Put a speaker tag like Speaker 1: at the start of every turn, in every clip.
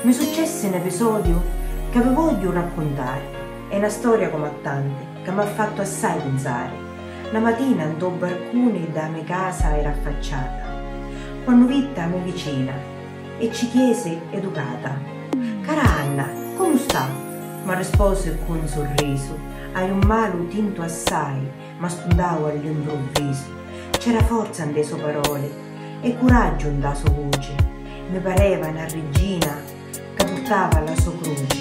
Speaker 1: Mi successe un episodio che vi voglio raccontare. È una storia come a tante che mi ha fatto assai pensare. La mattina andò barcone da mia casa era affacciata, quando vitta a mia vicina e ci chiese educata: «Cara Anna, come sta?» Ma rispose con un sorriso: «Hai un male tinto assai», ma spuntavo all'improvviso. C'era forza in le sue parole e coraggio in la sua voce. Mi pareva una regina che portava la sua croce.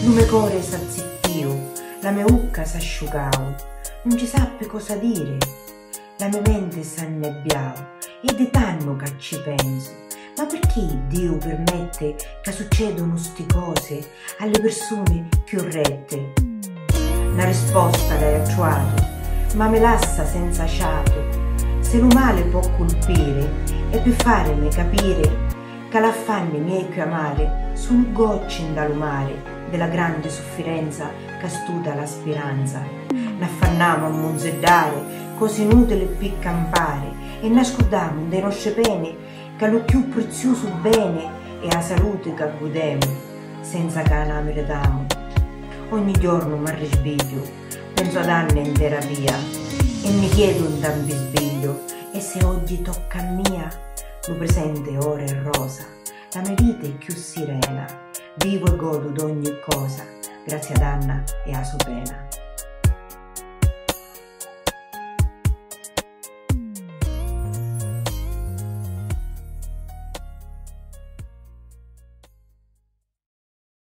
Speaker 1: Il mio cuore s'azzittiu, la mia ucca s'asciugava, non ci sappi cosa dire, la mia mente s'annebbiava, ed è tanto che ci penso. Ma perché Dio permette che succedano sti cose alle persone più rette? Una risposta l'hai trovata, ma me lascia senza fiato. Se lo male può colpire è per farmi capire che l'affanno miei più amare sono gocce dal mare della grande sofferenza che studa la speranza. N'affanniamo a monzeddare cose inutili per campare e nascondiamo dei nostri pene che lo più prezioso bene è la salute che godiamo senza che la meritiamo. Ogni giorno mi risveglio, penso ad anni in terapia e mi chiedo un bisbiglio: e se oggi tocca a mia? Lo presente ora è rosa, la mia vita è più sirena, vivo e godo d'ogni cosa, grazie ad Anna e a sua pena.